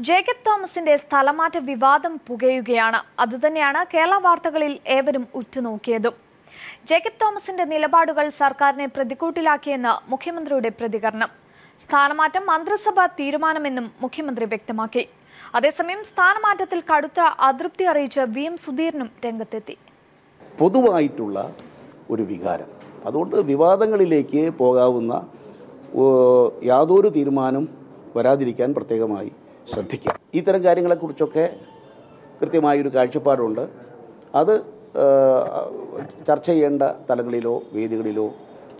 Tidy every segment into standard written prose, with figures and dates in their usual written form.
Jacob തോമസിന്റെ സ്ഥലമാറ്റ വിവാദം പുകയുകയാണ്. അതുതന്നെയാണ് കേരള വാർത്തകളിൽ ഏവരും ഉറ്റുനോക്കിയതും. ജേക്കബ് തോമസിന്റെ നിലപാടുകൾ സർക്കാരിനെ പ്രതികൂട്ടിലാക്കിയെന്ന് മുഖ്യമന്ത്രിയുടെ പ്രതികരണം. സ്ഥാനമാറ്റം മന്ത്രിസഭാ തീരുമാനമെന്നും മുഖ്യമന്ത്രി വ്യക്തമാക്കി. അതേസമയം സ്ഥാനമാറ്റത്തിൽ കടുത്ത അതൃപ്തി അറിയിച്ച് VM സുധീരനും രംഗത്തെത്തി. പൊതുവായിട്ടുള്ള ഒരു വികാരം, അതുകൊണ്ട് വിവാദങ്ങളിലേക്ക് പോകാവുന്ന യാതൊരു തീരുമാനം വരാതിരിക്കാൻ പ്രത്യേകമായി ശ്രദ്ധിക്കാം. ഇത്തരം കാര്യങ്ങളെക്കുറിച്ചൊക്കെ കൃത്യമായൊരു കാഴ്ചപ്പാടുണ്ട്. അത് ചർച്ച ചെയ്യേണ്ട തലങ്ങളിലോ വേദികളിലോ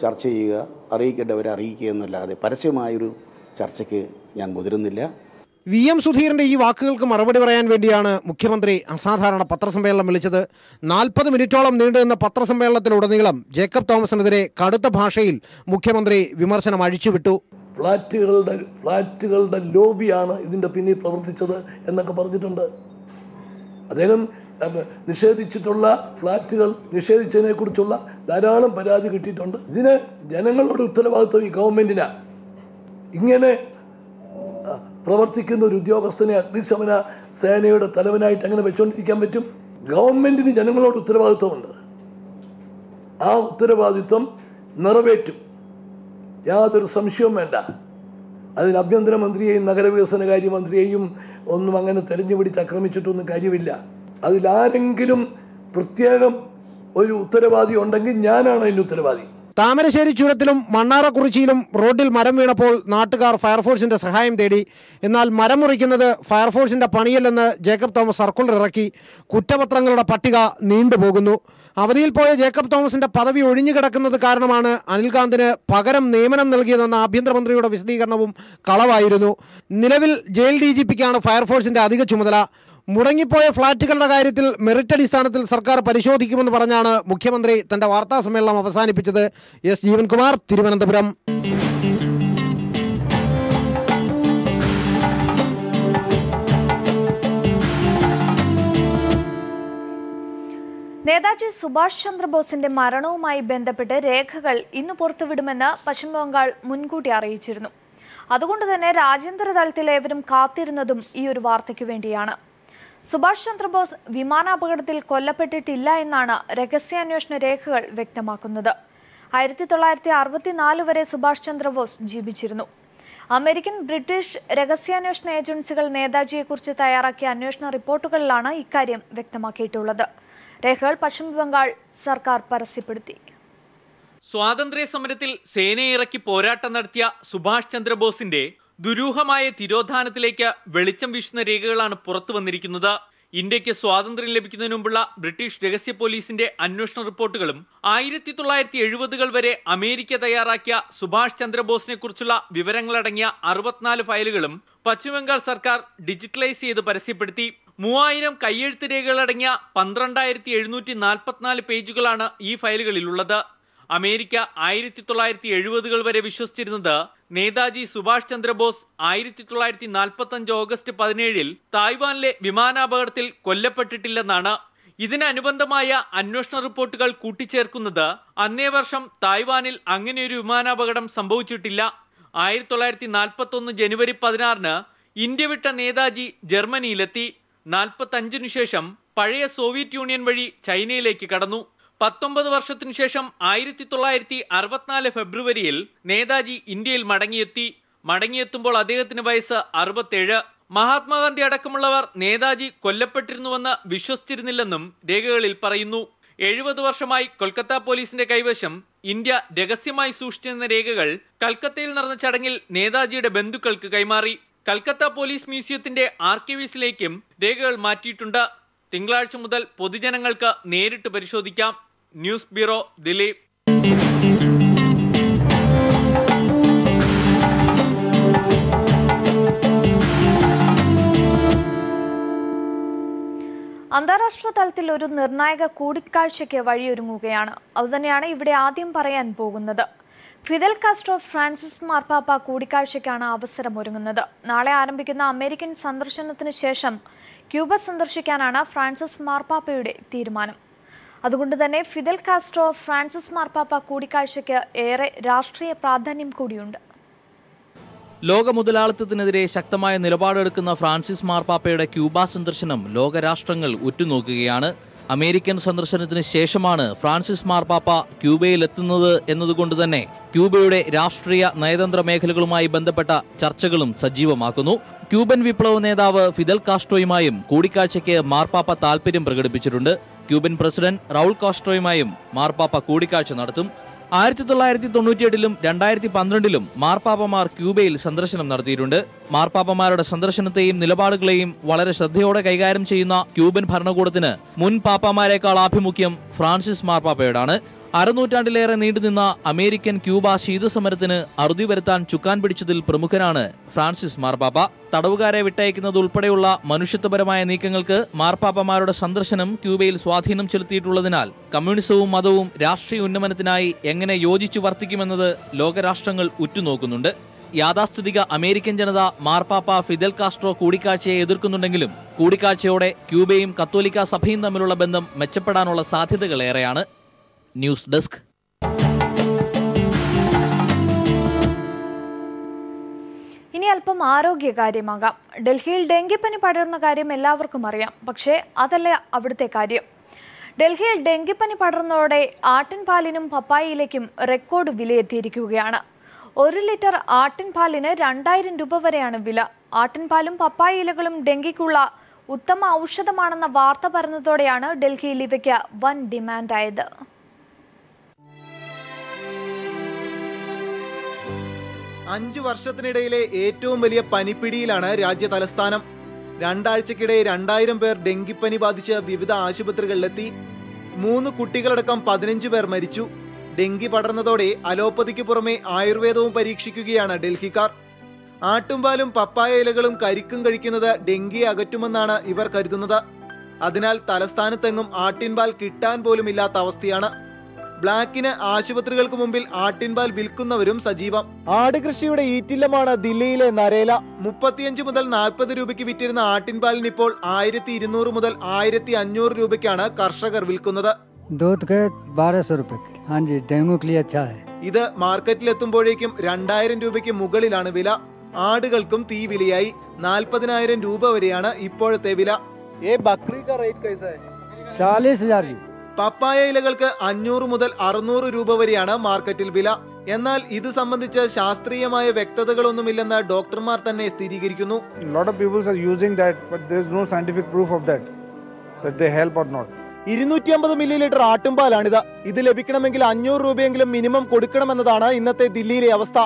ചർച്ച ചെയ്യുക, അറിയിക്കേണ്ടവരെ അറിയിക്കുക എന്നല്ലാതെ പരസ്യമായൊരു ചർച്ചയ്ക്ക് ഞാൻ മുതിരുന്നില്ല. VM സുധീരൻ്റെ ഈ വാക്കുകൾക്ക് മറുപടി പറയാൻ വേണ്ടിയാണ് മുഖ്യമന്ത്രി അസാധാരണ പത്രസമ്മേളനം വിളിച്ചത്. 40 മിനിറ്റോളം നീണ്ടുനിന്ന പത്രസമ്മേളനത്തിലുടനീളം ജേക്കബ് തോമസിനെതിരെ കടുത്ത ഭാഷയിൽ മുഖ്യമന്ത്രി വിമർശനം അഴിച്ചുവിട്ടു. ഫ്ലാറ്റുകളുടെ ലോബിയാണ് ഇതിൻ്റെ പിന്നിൽ പ്രവർത്തിച്ചത് എന്നൊക്കെ പറഞ്ഞിട്ടുണ്ട്. അദ്ദേഹം നിഷേധിച്ചിട്ടുള്ള ഫ്ലാറ്റുകൾ നിഷേധിച്ചതിനെക്കുറിച്ചുള്ള ധാരാളം പരാതി കിട്ടിയിട്ടുണ്ട്. ഇതിന് ജനങ്ങളുടെ ഉത്തരവാദിത്വം ഈ ഗവൺമെൻറ്റിനാണ്. ഇങ്ങനെ പ്രവർത്തിക്കുന്ന ഒരു ഉദ്യോഗസ്ഥനെ അഗ്നിശമന സേനയുടെ തലവനായിട്ട് അങ്ങനെ വെച്ചുകൊണ്ടിരിക്കാൻ പറ്റും? ഗവൺമെൻറ്റിന് ജനങ്ങളോട് ഉത്തരവാദിത്വമുണ്ട്. ആ ഉത്തരവാദിത്വം നിറവേറ്റും, യാതൊരു സംശയവും വേണ്ട. അതിന് ആഭ്യന്തരമന്ത്രിയെയും നഗരവികസനകാര്യമന്ത്രിയെയും ഒന്നും അങ്ങനെ തെരഞ്ഞുപിടിച്ച് ആക്രമിച്ചിട്ടൊന്നും കാര്യമില്ല. അതിലാരെങ്കിലും പ്രത്യേകം ഒരു ഉത്തരവാദി ഉണ്ടെങ്കിൽ ഞാനാണ് അതിൻ്റെ ഉത്തരവാദി. താമരശ്ശേരി ചുരത്തിലും മണ്ണാറക്കുറിച്ചിയിലും റോഡിൽ മരം വീണപ്പോൾ നാട്ടുകാർ ഫയർഫോഴ്സിന്റെ സഹായം തേടി. എന്നാൽ മരം മുറിക്കുന്നത് ഫയർഫോഴ്സിന്റെ പണിയല്ലെന്ന് ജേക്കബ് തോമസ് സർക്കുലർ ഇറക്കി. കുറ്റപത്രങ്ങളുടെ പട്ടിക നീണ്ടുപോകുന്നു. അവധിയിൽ പോയ ജേക്കബ് തോമസിന്റെ പദവി ഒഴിഞ്ഞുകിടക്കുന്നത് കാരണമാണ് അനിൽകാന്തിന് പകരം നിയമനം നൽകിയതെന്ന ആഭ്യന്തരമന്ത്രിയുടെ വിശദീകരണവും കളവായിരുന്നു. നിലവിൽ ജയിൽ DGPക്കാണ് ഫയർഫോഴ്സിന്റെ അധിക ചുമതല. മുടങ്ങിപ്പോയ ഫ്ളാറ്റുകളുടെ കാര്യത്തിൽ മെറിറ്റ് അടിസ്ഥാനത്തിൽ സർക്കാർ പരിശോധിക്കുമെന്ന് പറഞ്ഞാണ് മുഖ്യമന്ത്രി തന്റെ വാർത്താ സമ്മേളനം അവസാനിപ്പിച്ചത്. S. ജീവൻകുമാർ, തിരുവനന്തപുരം. നേതാജി സുഭാഷ് ചന്ദ്രബോസിന്റെ മരണവുമായി ബന്ധപ്പെട്ട് രേഖകൾ ഇന്ന് പുറത്തുവിടുമെന്ന് പശ്ചിമബംഗാൾ മുൻകൂട്ടി അറിയിച്ചിരുന്നു. അതുകൊണ്ട് തന്നെ രാജ്യാന്തര തലത്തിൽ ഏവരും കാത്തിരുന്നതും ഈ ഒരു വാർത്തയ്ക്ക് വേണ്ടിയാണ്. സുഭാഷ് ചന്ദ്രബോസ് വിമാനാപകടത്തിൽ കൊല്ലപ്പെട്ടിട്ടില്ല എന്നാണ് രഹസ്യാന്വേഷണ രേഖകൾ വ്യക്തമാക്കുന്നത്. 1964 വരെ സുഭാഷ് ചന്ദ്രബോസ് ജീവിച്ചിരുന്നു. അമേരിക്കൻ, ബ്രിട്ടീഷ് രഹസ്യാന്വേഷണ ഏജൻസികൾ നേതാജിയെക്കുറിച്ച് തയ്യാറാക്കിയ അന്വേഷണ റിപ്പോർട്ടുകളിലാണ് ഇക്കാര്യം വ്യക്തമാക്കിയിട്ടുള്ളത്. രേഖകൾ പശ്ചിമബംഗാൾ സർക്കാർ പരസ്യപ്പെടുത്തി. സ്വാതന്ത്ര്യ സമരത്തിൽ സേനയെ ഇറക്കി പോരാട്ടം നടത്തിയ സുഭാഷ് ചന്ദ്രബോസിന്റെ ദുരൂഹമായ തിരോധാനത്തിലേക്ക് വെളിച്ചം വീശുന്ന രേഖകളാണ് പുറത്തു വന്നിരിക്കുന്നത്. ഇന്ത്യക്ക് സ്വാതന്ത്ര്യം ലഭിക്കുന്നതിന് മുമ്പുള്ള ബ്രിട്ടീഷ് രഹസ്യ പോലീസിന്റെ അന്വേഷണ റിപ്പോർട്ടുകളും 1970-കൾ വരെ അമേരിക്ക തയ്യാറാക്കിയ സുഭാഷ് ചന്ദ്രബോസിനെ കുറിച്ചുള്ള വിവരങ്ങളടങ്ങിയ 64 ഫയലുകളും പശ്ചിമബംഗാൾ സർക്കാർ ഡിജിറ്റലൈസ് ചെയ്ത് പരസ്യപ്പെടുത്തി. 3000 കയ്യെഴുത്ത് രേഖകളടങ്ങിയ 12744 പേജുകളാണ് ഈ ഫയലുകളിലുള്ളത്. അമേരിക്ക 1970-കൾ വരെ വിശ്വസിച്ചിരുന്നത് നേതാജി സുഭാഷ് ചന്ദ്രബോസ് 1945 ഓഗസ്റ്റ് 17 തായ്വാനിലെ വിമാനാപകടത്തിൽ കൊല്ലപ്പെട്ടിട്ടില്ലെന്നാണ്. ഇതിനനുബന്ധമായ അന്വേഷണ റിപ്പോർട്ടുകൾ കൂട്ടിച്ചേർക്കുന്നത് അന്നേ വർഷം തായ്വാനിൽ അങ്ങനെയൊരു വിമാനാപകടം സംഭവിച്ചിട്ടില്ല. 1941 ജനുവരി 16 ഇന്ത്യ വിട്ട നേതാജി ജർമ്മനിയിലെത്തി. 45 ശേഷം പഴയ സോവിയറ്റ് യൂണിയൻ വഴി ചൈനയിലേക്ക് കടന്നു. 19 വർഷത്തിനു ശേഷം 1964 ഫെബ്രുവരിയിൽ നേതാജി ഇന്ത്യയിൽ മടങ്ങിയെത്തുമ്പോൾ അദ്ദേഹത്തിന് വയസ്സ് 67. മഹാത്മാഗാന്ധി അടക്കമുള്ളവർ നേതാജി കൊല്ലപ്പെട്ടിരുന്നുവെന്ന് വിശ്വസിച്ചിരുന്നില്ലെന്നും രേഖകളിൽ പറയുന്നു. 70 വർഷമായി കൊൽക്കത്ത പോലീസിന്റെ കൈവശം ഇന്ത്യ രഹസ്യമായി സൂക്ഷിച്ചിരുന്ന രേഖകൾ കൽക്കത്തയിൽ നടന്ന ചടങ്ങിൽ നേതാജിയുടെ ബന്ധുക്കൾക്ക് കൈമാറി. കൽക്കത്ത പോലീസ് മ്യൂസിയത്തിന്റെ ആർക്കൈവ്സിലേക്കും രേഖകൾ മാറ്റിയിട്ടുണ്ട്. തിങ്കളാഴ്ച മുതൽ പൊതുജനങ്ങൾക്ക് നേരിട്ട് പരിശോധിക്കാം. News bureau, Delhi. അന്താരാഷ്ട്ര തലത്തിൽ ഒരു നിർണായക കൂടിക്കാഴ്ചയ്ക്ക് വഴിയൊരുങ്ങുകയാണ്. അതുതന്നെയാണ് ഇവിടെ ആദ്യം പറയാൻ പോകുന്നത്. ഫിദൽ കാസ്ട്രോ ഫ്രാൻസിസ് മാർപ്പാപ്പ കൂടിക്കാഴ്ചയ്ക്കാണ് അവസരമൊരുങ്ങുന്നത്. നാളെ ആരംഭിക്കുന്ന അമേരിക്കൻ സന്ദർശനത്തിന് ശേഷം ക്യൂബ സന്ദർശിക്കാനാണ് ഫ്രാൻസിസ് മാർപ്പാപ്പയുടെ തീരുമാനം. അതുകൊണ്ട് തന്നെ ഫിദൽ കാസ്ട്രോ ഫ്രാൻസിസ് മാർപ്പാപ്പ കൂടിക്കാഴ്ചയ്ക്ക് ഏറെ രാഷ്ട്രീയ പ്രാധാന്യം കൂടിയുണ്ട്. ലോക മുതലാളിത്തത്തിനെതിരെ ശക്തമായ നിലപാടെടുക്കുന്ന ഫ്രാൻസിസ് മാർപ്പാപ്പയുടെ ക്യൂബ സന്ദർശനം ലോകരാഷ്ട്രങ്ങൾ ഉറ്റുനോക്കുകയാണ്. അമേരിക്കൻ സന്ദർശനത്തിന് ശേഷമാണ് ഫ്രാൻസിസ് മാർപ്പാപ്പ ക്യൂബയിലെത്തുന്നത് എന്നതുകൊണ്ട് തന്നെ ക്യൂബയുടെ രാഷ്ട്രീയ നയതന്ത്ര മേഖലകളുമായി ബന്ധപ്പെട്ട ചർച്ചകളും സജീവമാക്കുന്നു. ക്യൂബൻ വിപ്ലവ നേതാവ് ഫിദൽ കാസ്ട്രോയുമായും കൂടിക്കാഴ്ചയ്ക്ക് മാർപ്പാപ്പ താൽപര്യം പ്രകടിപ്പിച്ചിട്ടുണ്ട്. ക്യൂബൻ പ്രസിഡന്റ് റൗൾ കാസ്ട്രോയുമായും മാർപ്പാപ്പ കൂടിക്കാഴ്ച നടത്തും. 1998-ലും 2012-ലും മാർപ്പാപ്പമാർ ക്യൂബയിൽ സന്ദർശനം നടത്തിയിട്ടുണ്ട്. മാർപ്പാപ്പമാരുടെ സന്ദർശനത്തെയും നിലപാടുകളെയും വളരെ ശ്രദ്ധയോടെ കൈകാര്യം ചെയ്യുന്ന ക്യൂബൻ ഭരണകൂടത്തിന് മുൻ പാപ്പാമാരെക്കാൾ ആഭിമുഖ്യം ഫ്രാൻസിസ് മാർപ്പാപ്പയോടാണ്. അരനൂറ്റാണ്ടിലേറെ നീണ്ടുനിന്ന അമേരിക്കൻ ക്യൂബ ശീതസമരത്തിന് അറുതി വരുത്താൻ ചുക്കാൻ പിടിച്ചതിൽ പ്രമുഖനാണ് ഫ്രാൻസിസ് മാർപ്പാപ്പ. തടവുകാരെ വിട്ടയക്കുന്നത് ഉൾപ്പെടെയുള്ള മനുഷ്യത്വപരമായ നീക്കങ്ങൾക്ക് മാർപ്പാപ്പമാരുടെ സന്ദർശനം ക്യൂബയിൽ സ്വാധീനം ചെലുത്തിയിട്ടുള്ളതിനാൽ കമ്മ്യൂണിസവും മതവും രാഷ്ട്രീയ ഉന്നമനത്തിനായി എങ്ങനെ യോജിച്ചു വർത്തിക്കുമെന്നത് ലോകരാഷ്ട്രങ്ങൾ ഉറ്റുനോക്കുന്നുണ്ട്. യാഥാസ്ഥിതിക അമേരിക്കൻ ജനത മാർപ്പാപ്പ ഫിദൽ കാസ്ട്രോ കൂടിക്കാഴ്ചയെ എതിർക്കുന്നുണ്ടെങ്കിലും കൂടിക്കാഴ്ചയോടെ ക്യൂബയും കത്തോലിക്ക സഭയും തമ്മിലുള്ള ബന്ധം മെച്ചപ്പെടാനുള്ള സാധ്യതകളേറെയാണ്. News desk. ഇനി അല്പം ആരോഗ്യകാര്യമാകാം. ഡൽഹിയിൽ ഡെങ്കിപ്പനി പടരുന്ന കാര്യം എല്ലാവർക്കും അറിയാം. പക്ഷേ അതല്ല അവിടുത്തെ കാര്യം. ഡൽഹിയിൽ ഡെങ്കിപ്പനി പടർന്നതോടെ ആട്ടിൻപാലിനും പപ്പായയിലേക്കും റെക്കോർഡ് വിലയെത്തിയിരിക്കുകയാണ്. 1 ലിറ്റർ ആട്ടിൻപാലിന് 2000 രൂപ വരെയാണ് വില. ആട്ടിൻപാലും പപ്പായയിലകളും ഡെങ്കിക്കുള്ള ഉത്തമ ഔഷധമാണെന്ന വാർത്ത പരന്നതോടെയാണ് ഡൽഹിയിൽ ഇവയ്ക്ക് വൻ ഡിമാൻഡായത്. അഞ്ചു വർഷത്തിനിടയിലെ ഏറ്റവും വലിയ പനിപ്പിടിയിലാണ് രാജ്യ തലസ്ഥാനം. 2 ആഴ്ചക്കിടെ 2000 പേർ ഡെങ്കിപ്പനി ബാധിച്ച് വിവിധ ആശുപത്രികളിലെത്തി. 3 കുട്ടികളടക്കം 15 പേർ മരിച്ചു. ഡെങ്കി പടർന്നതോടെ അലോപ്പതിക്ക് പുറമെ ആയുർവേദവും പരീക്ഷിക്കുകയാണ് ഡൽഹിക്കാർ. ആട്ടുംപാലും പപ്പായ ഇലകളും കരിക്കും കഴിക്കുന്നത് ഡെങ്കിയെ അകറ്റുമെന്നാണ് ഇവർ കരുതുന്നത്. അതിനാൽ തലസ്ഥാനത്തെങ്ങും ആട്ടിൻപാൽ കിട്ടാൻ പോലും ഇല്ലാത്ത അവസ്ഥയാണ്. ബ്ലാക്കിന് ആശുപത്രികൾക്ക് മുമ്പിൽ ആട്ടിൻപാൽ വിൽക്കുന്നവരും സജീവം. ആടുകൃഷിയുടെ ഈറ്റില്ലമാണ് ദില്ലിയിലെ നരേല. 35 മുതൽ 40 രൂപയ്ക്ക് വിറ്റിരുന്ന ആട്ടിൻപാലിന് ഇപ്പോൾ 1200 മുതൽ 1500 രൂപയ്ക്കാണ് കർഷകർ വിൽക്കുന്നത്. ഇത് മാർക്കറ്റിലെത്തുമ്പോഴേക്കും 2000 രൂപയ്ക്ക് മുകളിലാണ് വില. ആടുകൾക്കും തീ വിലയായി. 40,000 രൂപ വരെയാണ് ഇപ്പോഴത്തെ വില. പപ്പായ ഇലകൾക്ക് 500 മുതൽ 600 രൂപ വരെയാണ് മാർക്കറ്റിൽ വില. എന്നാൽ ഇത് സംബന്ധിച്ച് ശാസ്ത്രീയമായ വ്യക്തതകളൊന്നുമില്ലെന്ന് ഡോക്ടർമാർ തന്നെ സ്ഥിരീകരിക്കുന്നു. 250 മില്ലിലിറ്റർ ആട്ടുംപാലാണിത്. ഇത് ലഭിക്കണമെങ്കിൽ 500 രൂപയെങ്കിലും മിനിമം കൊടുക്കണമെന്നതാണ് ഇന്നത്തെ ദില്ലിയിലെ അവസ്ഥ.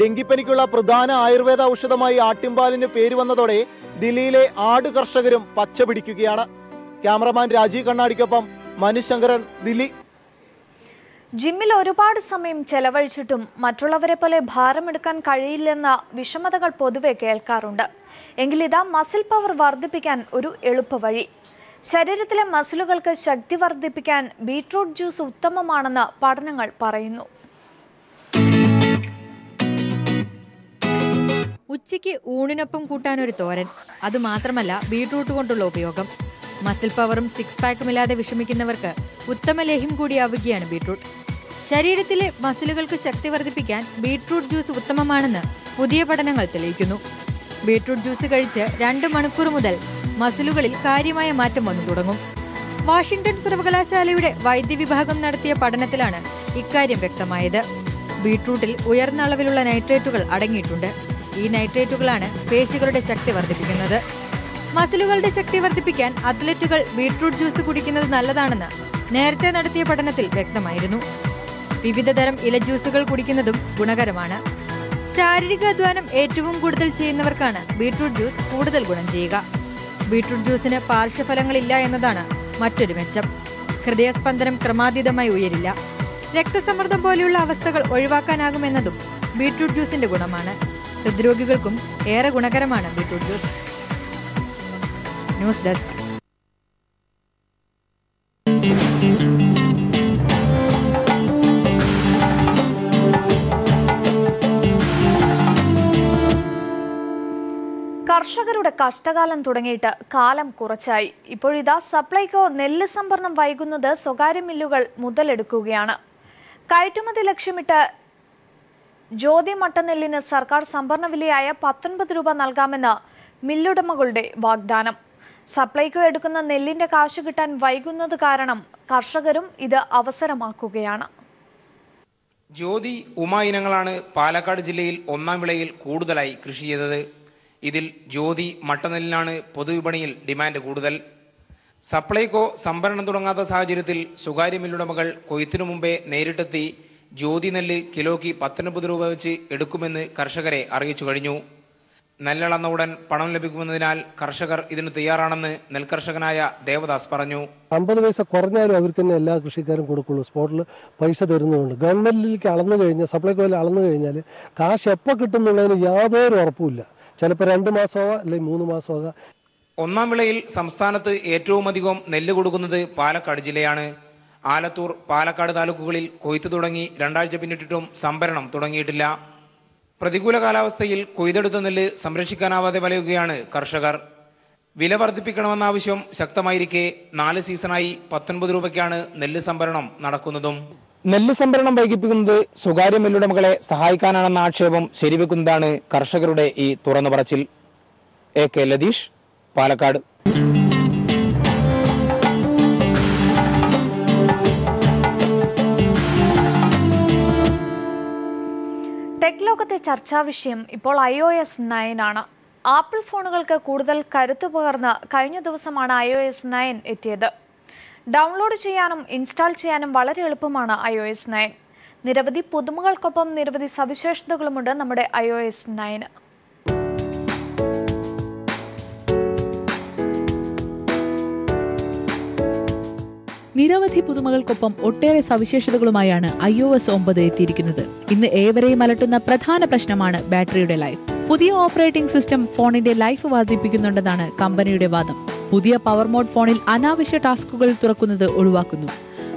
ഡെങ്കിപ്പനിക്കുള്ള പ്രധാന ആയുർവേദ ഔഷധമായി ആട്ടിൻപാലിന് പേര് വന്നതോടെ ദില്ലിയിലെ ആട് കർഷകരും പച്ച പിടിക്കുകയാണ്. ക്യാമറമാൻ രാജീവ് കണ്ണാടിക്കൊപ്പം മനു ശങ്കരൻ, ദില്ലി. ജിമ്മിൽ ഒരുപാട് സമയം ചെലവഴിച്ചിട്ടും മറ്റുള്ളവരെ പോലെ ഭാരമെടുക്കാൻ കഴിയില്ലെന്ന വിഷമതകൾ പൊതുവെ കേൾക്കാറുണ്ട്. എങ്കിലിതാ മസിൽ പവർ വർദ്ധിപ്പിക്കാൻ ഒരു എളുപ്പവഴി. ശരീരത്തിലെ മസിലുകൾക്ക് ശക്തി വർദ്ധിപ്പിക്കാൻ ബീട്രൂട്ട് ജ്യൂസ് ഉത്തമമാണെന്ന് പഠനങ്ങൾ പറയുന്നു. ഉച്ചയ്ക്ക് ഊണിനൊപ്പം കൂട്ടാനൊരു തോരൻ. അതുമാത്രമല്ല ബീട്രൂട്ട് കൊണ്ടുള്ള ഉപയോഗം. മസിൽ പവറും 6 പാക്കുമില്ലാതെ വിഷമിക്കുന്നവർക്ക് ഉത്തമ ലേഹ്യം കൂടിയാവുകയാണ് ബീട്രൂട്ട്. ശരീരത്തിലെ മസിലുകൾക്ക് ശക്തി വർദ്ധിപ്പിക്കാൻ ബീട്രൂട്ട് ജ്യൂസ് ഉത്തമമാണെന്ന് പുതിയ പഠനങ്ങൾ തെളിയിക്കുന്നു. ബീട്രൂട്ട് ജ്യൂസ് കഴിച്ച് 2 മണിക്കൂർ മുതൽ മസിലുകളിൽ കാര്യമായ മാറ്റം വന്നു തുടങ്ങും. വാഷിംഗ്ടൺ സർവകലാശാലയുടെ വൈദ്യവിഭാഗം നടത്തിയ പഠനത്തിലാണ് ഇക്കാര്യം വ്യക്തമായത്. ബീട്രൂട്ടിൽ ഉയർന്ന അളവിലുള്ള നൈട്രേറ്റുകൾ അടങ്ങിയിട്ടുണ്ട്. ഈ നൈട്രേറ്റുകളാണ് പേശികളുടെ ശക്തി വർദ്ധിപ്പിക്കുന്നത്. മസിലുകളുടെ ശക്തി വർദ്ധിപ്പിക്കാൻ അത്ലറ്റുകൾ ബീട്രൂട്ട് ജ്യൂസ് കുടിക്കുന്നത് നല്ലതാണെന്ന് നേരത്തെ നടത്തിയ പഠനത്തിൽ വ്യക്തമായിരുന്നു. വിവിധതരം ഇല ജ്യൂസുകൾ കുടിക്കുന്നതും ഗുണകരമാണ്. ശാരീരിക അധ്വാനം ഏറ്റവും കൂടുതൽ ചെയ്യുന്നവർക്കാണ് ബീട്രൂട്ട് ജ്യൂസ് കൂടുതൽ ഗുണം ചെയ്യുക. ബീട്രൂട്ട് ജ്യൂസിന് പാർശ്വഫലങ്ങളില്ല എന്നതാണ് മറ്റൊരു മെച്ചം. ഹൃദയസ്പന്ദനം ക്രമാതീതമായി ഉയരില്ല. രക്തസമ്മർദ്ദം പോലെയുള്ള അവസ്ഥകൾ ഒഴിവാക്കാനാകുമെന്നതും ബീട്രൂട്ട് ജ്യൂസിന്റെ ഗുണമാണ്. ഹൃദ്രോഗികൾക്കും ഏറെ ഗുണകരമാണ് ബീട്രൂട്ട് ജ്യൂസ്. News desk. കർഷകരുടെ കഷ്ടകാലം തുടങ്ങിയിട്ട് കാലം കുറച്ചായി. ഇപ്പോഴിതാ സപ്ലൈകോ നെല്ല് സംഭരണം വൈകുന്നത് സ്വകാര്യ മില്ലുകൾ മുതലെടുക്കുകയാണ്. കയറ്റുമതി ലക്ഷ്യമിട്ട് ജ്യോതി മട്ടനെല്ലിന് സർക്കാർ സംഭരണ വിലയായ 19 രൂപ നൽകാമെന്ന് മില്ലുടമകളുടെ വാഗ്ദാനം. സപ്ലൈകോ എടുക്കുന്ന നെല്ലിന്റെ കാശ് കിട്ടാൻ വൈകുന്നത് കാരണം കർഷകരും ഇത് അവസരമാക്കുകയാണ്. ജ്യോതി ഉമ ഇനങ്ങളാണ് പാലക്കാട് ജില്ലയിൽ ഒന്നാം വിളയിൽ കൂടുതലായി കൃഷി ചെയ്തത്. ഇതിൽ ജ്യോതി മട്ടനെല്ലിനാണ് പൊതുവിപണിയിൽ ഡിമാൻഡ് കൂടുതൽ. സപ്ലൈകോ സംഭരണം തുടങ്ങാത്ത സാഹചര്യത്തിൽ സ്വകാര്യ മില്ലുടമകൾ കൊയ്ത്തിനു മുമ്പേ നേരിട്ടെത്തി ജ്യോതി നെല്ല് കിലോയ്ക്ക് 19 രൂപ വെച്ച് എടുക്കുമെന്ന് കർഷകരെ അറിയിച്ചു കഴിഞ്ഞു. നെല്ലളന്ന ഉടൻ പണം ലഭിക്കുമെന്നതിനാൽ കർഷകർ ഇതിന് തയ്യാറാണെന്ന് നെൽകർഷകനായ ദേവദാസ് പറഞ്ഞു. 50 പൈസ കുറഞ്ഞാലും അവർക്ക് തന്നെ എല്ലാ കൃഷിക്കാരും കൊടുക്കുള്ളൂ. സ്പോട്ടിൽ പൈസ തരുന്നതുകൊണ്ട് ഗവൺമെന്റിലേക്ക് അളന്നു കഴിഞ്ഞാൽ, സപ്ലൈകോയിൽ അളന്നു കഴിഞ്ഞാൽ കാശ് എപ്പോൾ കിട്ടുന്നുള്ളതിന് യാതൊരു ഉറപ്പുമില്ല. ചിലപ്പോൾ 2 മാസമാകാം, അല്ലെങ്കിൽ 3 മാസമാകാം. ഒന്നാം വിളയിൽ സംസ്ഥാനത്ത് ഏറ്റവും അധികം നെല്ല് കൊടുക്കുന്നത് പാലക്കാട് ജില്ലയാണ്. ആലത്തൂർ, പാലക്കാട് താലൂക്കുകളിൽ കൊയ്ത്ത് തുടങ്ങി 2 ആഴ്ച പിന്നിട്ടിട്ടും സംഭരണം തുടങ്ങിയിട്ടില്ല. പ്രതികൂല കാലാവസ്ഥയിൽ കൊയ്തെടുത്ത നെല്ല് സംരക്ഷിക്കാനാവാതെ വലയുകയാണ് കർഷകർ. വില വർദ്ധിപ്പിക്കണമെന്ന ആവശ്യം ശക്തമായിരിക്കെ 4 സീസണായി 19 രൂപയ്ക്കാണ് നെല്ല് സംഭരണം നടക്കുന്നതും. നെല്ല് സംഭരണം വൈകിപ്പിക്കുന്നത് സ്വകാര്യ മില്ലുടമകളെ സഹായിക്കാനാണെന്ന ആക്ഷേപം ശരിവെക്കുന്നതാണ് കർഷകരുടെ ഈ തുറന്നു പറച്ചിൽ. AK ലതീഷ്, പാലക്കാട്. ടെക് ലോകത്തെ ചർച്ചാ വിഷയം ഇപ്പോൾ iOS 9 ആണ്. ആപ്പിൾ ഫോണുകൾക്ക് കൂടുതൽ കരുത്തു പകർന്ന് കഴിഞ്ഞ ദിവസമാണ് iOS 9 എത്തിയത്. ഡൗൺലോഡ് ചെയ്യാനും ഇൻസ്റ്റാൾ ചെയ്യാനും വളരെ എളുപ്പമാണ് iOS 9. നിരവധി പുതുമകൾക്കൊപ്പം നിരവധി സവിശേഷതകളുമുണ്ട് നമ്മുടെ iOS 9. നിരവധി പുതുമകൾക്കൊപ്പം ഒട്ടേറെ സവിശേഷതകളുമായാണ് iOS 9 എത്തിയിരിക്കുന്നത്. ഇന്ന് ഏവരെയും അലട്ടുന്ന പ്രധാന പ്രശ്നമാണ് ബാറ്ററിയുടെ ലൈഫ്. പുതിയ ഓപ്പറേറ്റിംഗ് സിസ്റ്റം ഫോണിന്റെ ലൈഫ് വർദ്ധിപ്പിക്കുന്നുണ്ടെന്നാണ് കമ്പനിയുടെ വാദം. പുതിയ പവർ മോഡ് ഫോണിൽ അനാവശ്യ ടാസ്കുകൾ തുറക്കുന്നത് ഒഴിവാക്കുന്നു.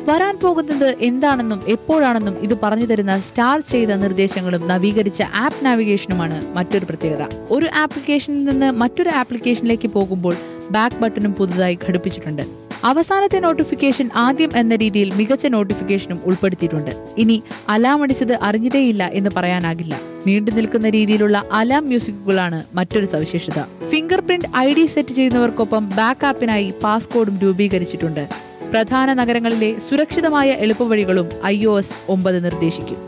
വരാൻ പോകുന്നത് എന്താണെന്നും എപ്പോഴാണെന്നും ഇത് പറഞ്ഞു തരുന്ന സ്റ്റാർ ചെയ്ത നിർദ്ദേശങ്ങളും നവീകരിച്ച ആപ്പ് നാവിഗേഷനുമാണ് മറ്റൊരു പ്രത്യേകത. ഒരു ആപ്ലിക്കേഷനിൽ നിന്ന് മറ്റൊരു ആപ്ലിക്കേഷനിലേക്ക് പോകുമ്പോൾ ബാക്ക് ബട്ടണും പുതുതായി ഘടിപ്പിച്ചിട്ടുണ്ട്. അവസാനത്തെ നോട്ടിഫിക്കേഷൻ ആദ്യം എന്ന രീതിയിൽ മികച്ച നോട്ടിഫിക്കേഷനും ഉൾപ്പെടുത്തിയിട്ടുണ്ട്. ഇനി അലാം അടിച്ചത് അറിഞ്ഞിട്ടേയില്ല എന്ന് പറയാനാകില്ല. നീണ്ടു നിൽക്കുന്ന രീതിയിലുള്ള അലാം മ്യൂസിക്കുകളാണ് മറ്റൊരു സവിശേഷത. ഫിംഗർ പ്രിന്റ് ID സെറ്റ് ചെയ്യുന്നവർക്കൊപ്പം ബാക്ക് ആപ്പിനായി പാസ്കോഡും രൂപീകരിച്ചിട്ടുണ്ട്. പ്രധാന നഗരങ്ങളിലെ സുരക്ഷിതമായ എളുപ്പവഴികളും iOS 9 നിർദ്ദേശിക്കും.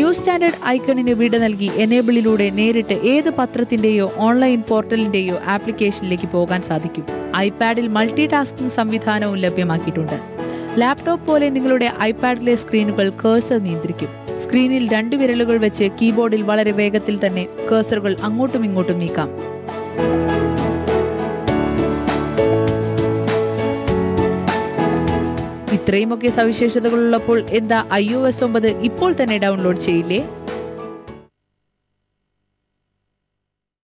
ന്യൂസ് സ്റ്റാൻഡേർഡ് ഐക്കണിന് വിട നൽകി എനേബിളിലൂടെ നേരിട്ട് ഏത് പത്രത്തിന്റെയോ ഓൺലൈൻ പോർട്ടലിന്റെയോ ആപ്ലിക്കേഷനിലേക്ക് പോകാൻ സാധിക്കും. ഐപാഡിൽ മൾട്ടി ടാസ്കിംഗ് സംവിധാനവും ലഭ്യമാക്കിയിട്ടുണ്ട്. ലാപ്ടോപ്പ് പോലെ നിങ്ങളുടെ ഐപാഡിലെ സ്ക്രീനുകൾ കേഴ്സർ നിയന്ത്രിക്കും. സ്ക്രീനിൽ 2 വിരലുകൾ വെച്ച് കീബോർഡിൽ വളരെ വേഗത്തിൽ തന്നെ കേഴ്സറുകൾ അങ്ങോട്ടും ഇങ്ങോട്ടും നീക്കാം. ഇത്രയുമൊക്കെ സവിശേഷതകളുള്ളപ്പോൾ എന്താ iOS 9 ഇപ്പോൾ തന്നെ ഡൗൺലോഡ് ചെയ്യില്ലേ?